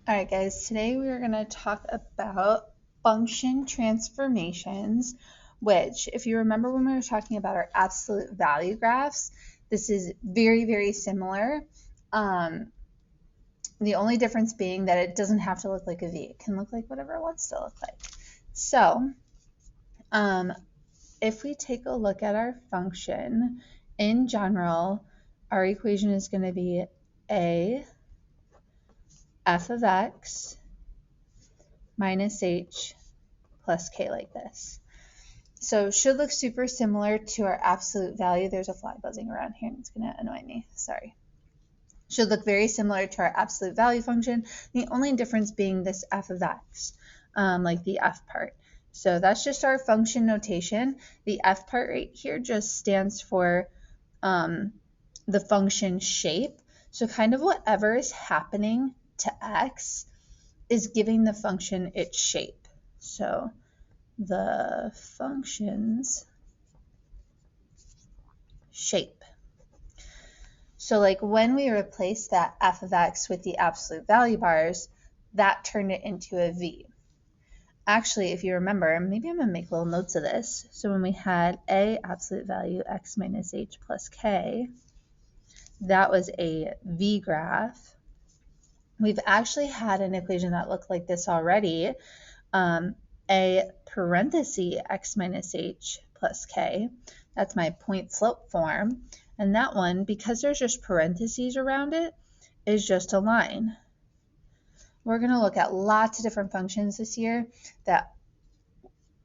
All right, guys, today we are going to talk about function transformations, which, if you remember when we were talking about our absolute value graphs, this is very, very similar. The only difference being that it doesn't have to look like a V. It can look like whatever it wants to look like. So, if we take a look at our function, in general, our equation is going to be a f of x minus h plus k like this. So should look super similar to our absolute value. There's a fly buzzing around here and it's going to annoy me. Sorry. Should look very similar to our absolute value function. The only difference being this f of x, like the f part. So that's just our function notation. The f part right here just stands for the function shape. So kind of whatever is happening to x is giving the function its shape. So the function's shape. So like when we replace that f of x with the absolute value bars, that turned it into a v. Actually, if you remember, maybe I'm going to make little notes of this. So when we had a absolute value x minus h plus k, that was a v graph. We've actually had an equation that looked like this already. A parenthesis x minus h plus k. That's my point slope form. And that one, because there's just parentheses around it, is just a line. We're going to look at lots of different functions this year that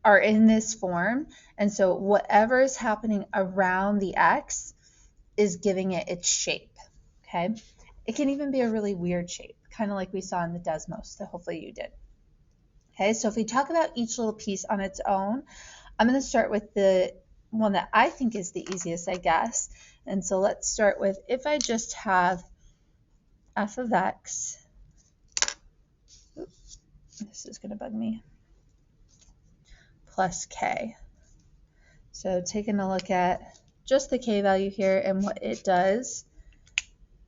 are in this form. And so whatever is happening around the x is giving it its shape. Okay? It can even be a really weird shape, kind of like we saw in the Desmos that hopefully you did. Okay, so if we talk about each little piece on its own, I'm going to start with the one that I think is the easiest, I guess. And so let's start with, if I just have f of x, oops, this is going to bug me, plus k. So taking a look at just the k value here and what it does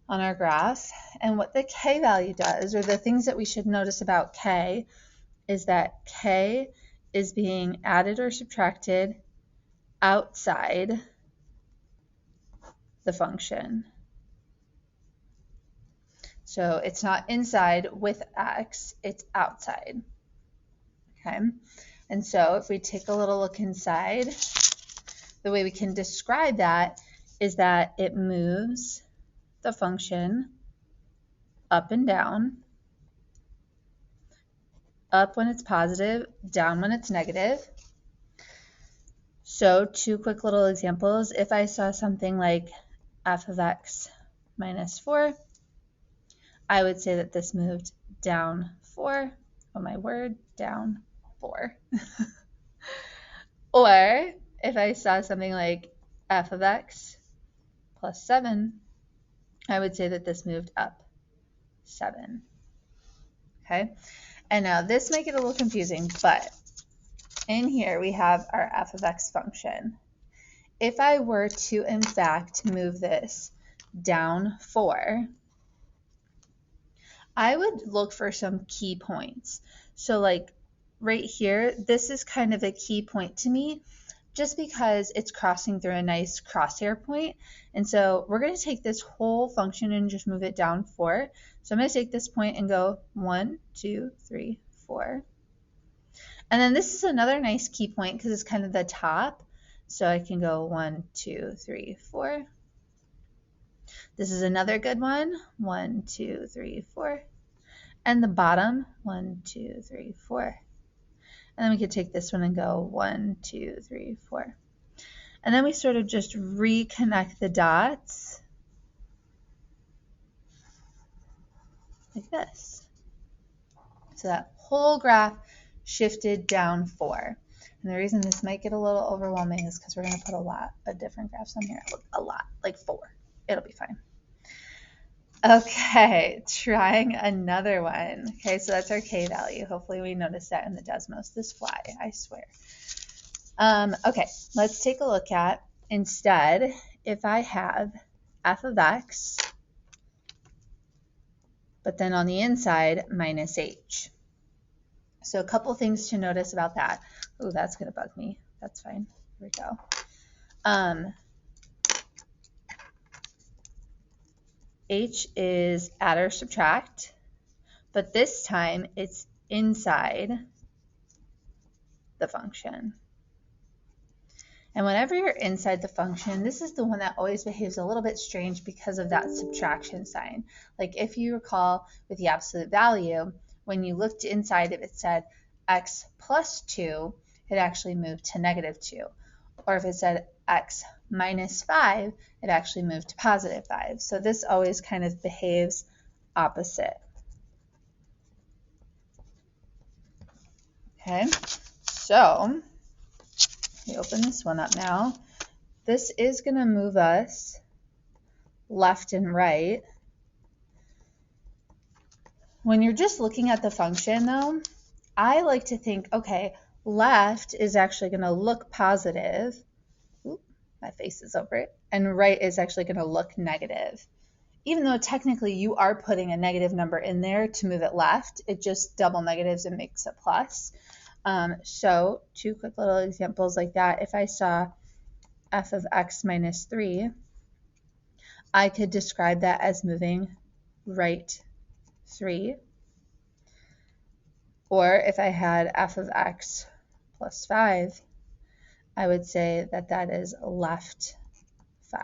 on our graph. And what the k value does, or the things that we should notice about k, is that k is being added or subtracted outside the function. So it's not inside with x, it's outside. Okay, and so if we take a little look inside, the way we can describe that is that it moves the function up and down, up when it's positive, down when it's negative. So two quick little examples. If I saw something like f of x minus 4, I would say that this moved down 4. Oh my word, down 4. Or if I saw something like f of x plus 7, I would say that this moved up 7. Okay, and now this might get a little confusing, but in here we have our f of x function. If I were to, in fact, move this down 4, I would look for some key points. So like right here, this is kind of a key point to me just because it's crossing through a nice crosshair point. And so we're going to take this whole function and just move it down 4. So I'm going to take this point and go 1, 2, 3, 4. And then this is another nice key point because it's kind of the top. So I can go 1, 2, 3, 4. This is another good one. 1, 2, 3, 4. And the bottom, 1, 2, 3, 4. And then we could take this one and go 1, 2, 3, 4. And then we sort of just reconnect the dots like this. So that whole graph shifted down 4. And the reason this might get a little overwhelming is because we're going to put a lot of different graphs on here. A lot, like 4. It'll be fine. Okay, trying another one. Okay, so that's our k value. Hopefully we noticed that in the Desmos. This fly, I swear. Okay, let's take a look at, instead, if I have f of x but then on the inside, minus h. So a couple things to notice about that. Oh, that's going to bug me. That's fine. Here we go. H is add or subtract, but this time it's inside the function. And whenever you're inside the function, this is the one that always behaves a little bit strange because of that subtraction sign. Like if you recall with the absolute value, when you looked inside, if it said x plus 2, it actually moved to negative 2. Or if it said x minus 5, it actually moved to positive 5. So this always kind of behaves opposite. Okay, so we open this one up now. This is going to move us left and right. When you're just looking at the function, though, I like to think, okay, left is actually going to look positive. Oop, my face is over it. And right is actually going to look negative. Even though technically you are putting a negative number in there to move it left, it just double negatives and makes a plus. So two quick little examples like that. If I saw f of x minus 3, I could describe that as moving right 3. Or if I had f of x plus 5, I would say that that is left 5.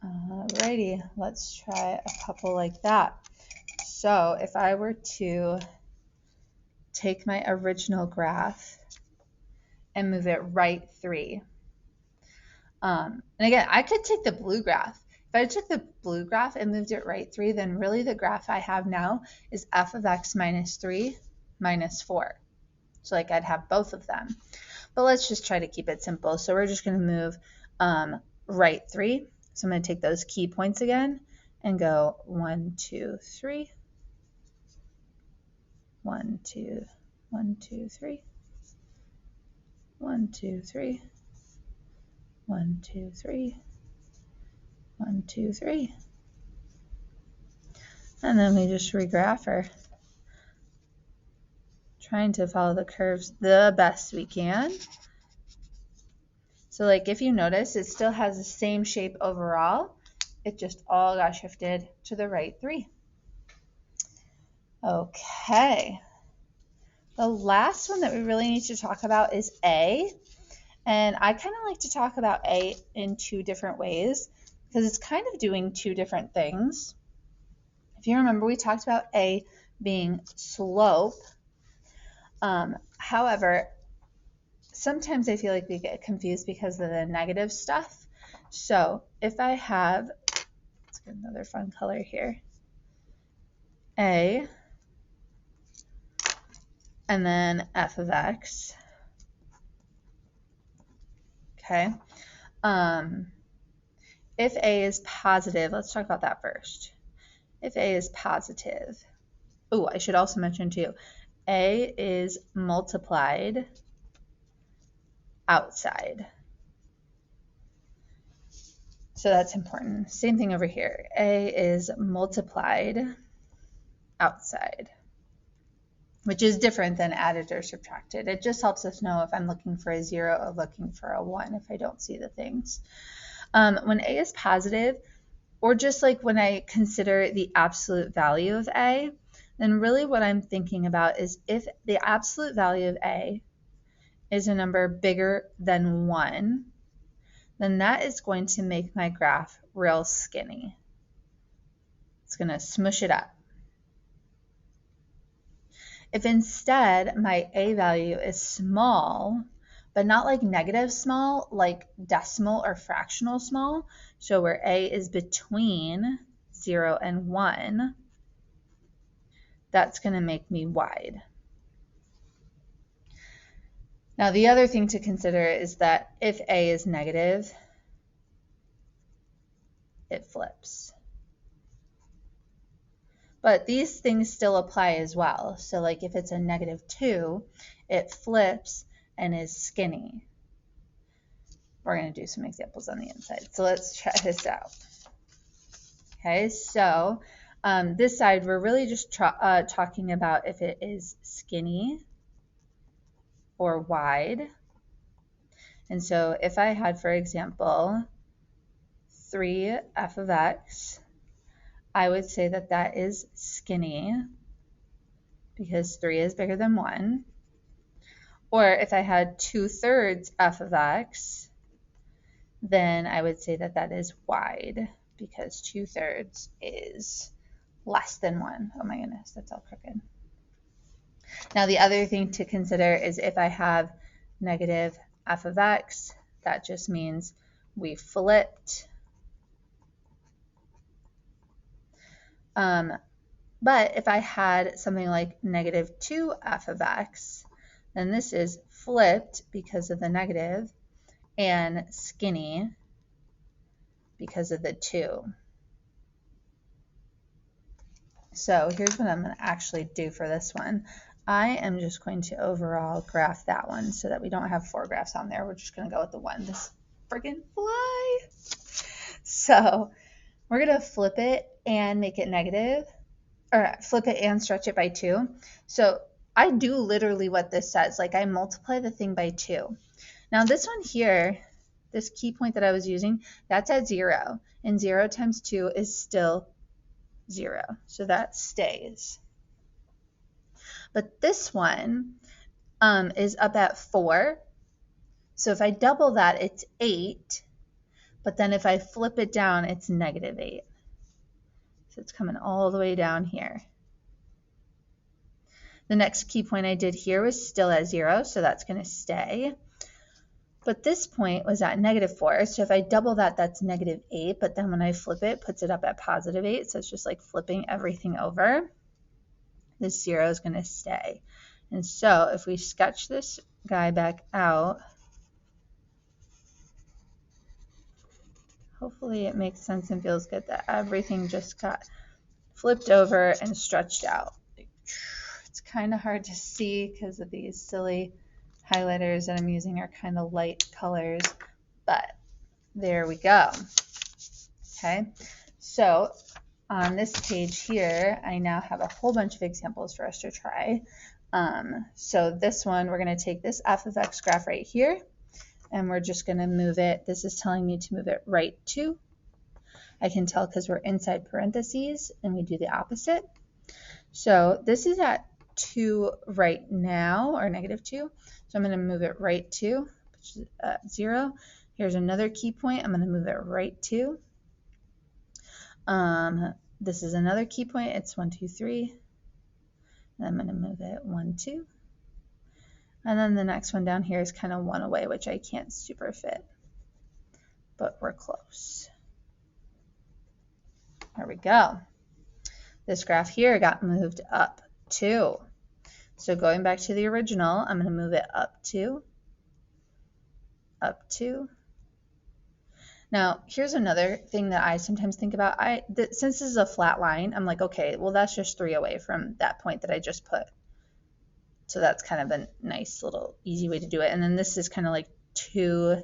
Alrighty, let's try a couple like that. So if I were to take my original graph and move it right 3. And again, I could take the blue graph. If I took the blue graph and moved it right 3, then really the graph I have now is f of x minus 3 minus 4. So like I'd have both of them. But let's just try to keep it simple. So we're just going to move right 3. So I'm going to take those key points again and go 1, 2, 3. 1, 2, 1, 2, 3. 1, 2, 3. 1, 2, 3. 1, 2, 3. And then we just regraph her, trying to follow the curves the best we can. So like if you notice, it still has the same shape overall. It just all got shifted to the right 3. Okay. The last one that we really need to talk about is A. And I kind of like to talk about A in two different ways because it's kind of doing two different things. If you remember, we talked about A being slope. However, sometimes I feel like we get confused because of the negative stuff. So if I have, let's get another fun color here, A, and then f of x. Okay. If A is positive, let's talk about that first. If A is positive, oh, I should also mention too, A is multiplied outside. So that's important. Same thing over here. A is multiplied outside, which is different than added or subtracted. It just helps us know if I'm looking for a 0 or looking for a 1 if I don't see the things. When A is positive, or just like when I consider the absolute value of A, then really what I'm thinking about is if the absolute value of A is a number bigger than 1, then that is going to make my graph real skinny. It's going to smush it up. If instead my A value is small, but not like negative small, like decimal or fractional small, so where A is between 0 and 1, that's going to make me wide. Now the other thing to consider is that if A is negative, it flips. But these things still apply as well. So like if it's a -2, it flips and is skinny. We're going to do some examples on the inside. So let's try this out. Okay, so this side, we're really just talking about if it is skinny or wide. And so if I had, for example, 3f of x, I would say that that is skinny because 3 is bigger than 1. Or if I had 2/3 f of x, then I would say that that is wide because 2/3 is less than 1. Oh my goodness, that's all crooked. Now the other thing to consider is if I have negative f of x, that just means we flipped. But if I had something like negative 2f of x, then this is flipped because of the negative and skinny because of the 2. So here's what I'm going to actually do for this one. I am just going to overall graph that one so that we don't have 4 graphs on there. We're just going to go with the one. This friggin' fly. So we're going to flip it and make it negative, or flip it and stretch it by 2. So I do literally what this says. Like I multiply the thing by 2. Now this one here, this key point that I was using, that's at 0. And 0 times 2 is still 0. So that stays. But this one is up at 4. So if I double that, it's 8. But then if I flip it down, it's negative 8. So it's coming all the way down here. The next key point I did here was still at 0, so that's going to stay. But this point was at negative 4, so if I double that, that's negative 8, but then when I flip it, it puts it up at positive 8, so it's just like flipping everything over. This 0 is going to stay. And so if we sketch this guy back out, hopefully it makes sense and feels good that everything just got flipped over and stretched out. It's kind of hard to see because of these silly highlighters that I'm using are kind of light colors, but there we go. Okay, so on this page here, I now have a whole bunch of examples for us to try. So this one, we're going to take this f of x graph right here, and we're just going to move it. This is telling me to move it right 2. I can tell because we're inside parentheses, and we do the opposite. So this is at 2 right now, or negative 2. So I'm going to move it right 2, which is at 0. Here's another key point. I'm going to move it right 2. This is another key point. It's 1, 2, 3. And I'm going to move it 1, 2. And then the next one down here is kind of 1 away, which I can't super fit, but we're close. There we go. This graph here got moved up 2. So going back to the original, I'm going to move it up 2, up 2. Now, here's another thing that I sometimes think about. Since this is a flat line, I'm like, okay, well, that's just 3 away from that point that I just put. So that's kind of a nice little easy way to do it. And then this is kind of like 2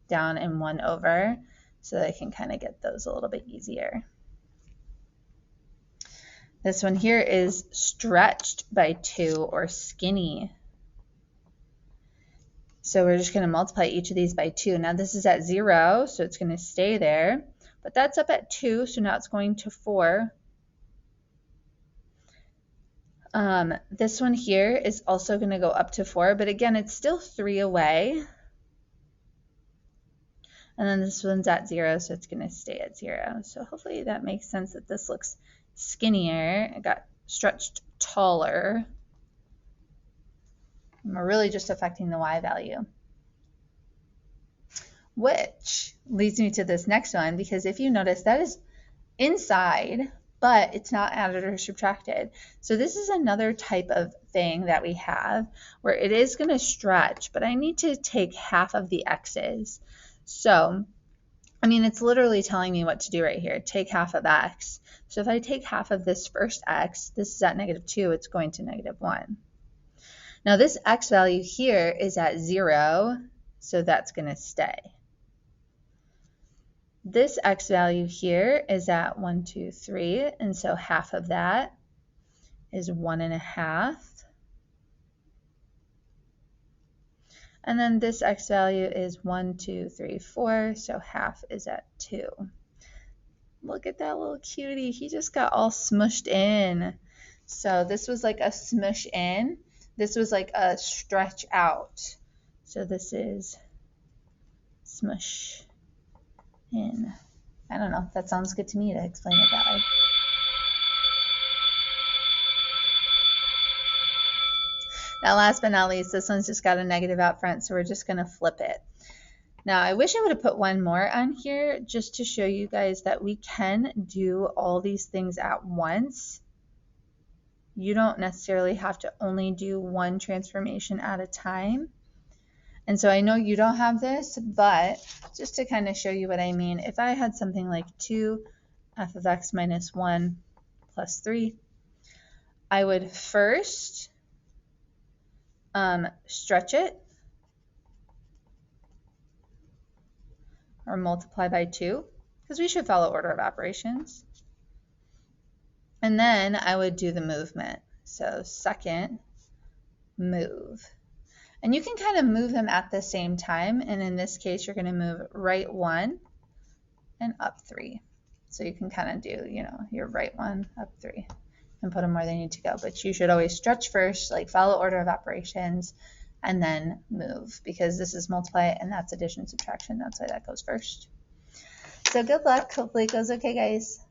down and 1 over, so that I can kind of get those a little bit easier. This one here is stretched by 2 or skinny. So we're just going to multiply each of these by 2. Now this is at 0, so it's going to stay there. But that's up at 2, so now it's going to 4. This one here is also going to go up to 4, but again, it's still 3 away. And then this one's at 0, so it's going to stay at 0. So hopefully that makes sense that this looks skinnier. It got stretched taller. And we're really just affecting the y value. Which leads me to this next one, because if you notice, that is inside, but it's not added or subtracted. So this is another type of thing that we have where it is going to stretch, but I need to take half of the x's. So, I mean, it's literally telling me what to do right here. Take half of x. So if I take half of this first x, this is at negative 2, it's going to negative 1. Now this x value here is at 0, so that's going to stay. This x value here is at 1, 2, 3, and so half of that is 1.5. And then this x value is 1, 2, 3, 4, so half is at 2. Look at that little cutie. He just got all smushed in. So this was like a smush in. This was like a stretch out. So this is smush in. I don't know. That sounds good to me to explain it that way. Now, last but not least, this one's just got a negative out front, so we're just going to flip it. Now, I wish I would have put one more on here just to show you guys that we can do all these things at once. You don't necessarily have to only do one transformation at a time. And so I know you don't have this, but just to kind of show you what I mean, if I had something like 2 f of x minus 1 plus 3, I would first stretch it or multiply by 2, because we should follow order of operations. And then I would do the movement. So second, move. And you can kind of move them at the same time. And in this case, you're going to move right 1 and up 3. So you can kind of do, you know, your right 1, up 3, and put them where they need to go. But you should always stretch first, like follow order of operations, and then move, because this is multiply and that's addition, subtraction. That's why that goes first. So good luck. Hopefully it goes okay, guys.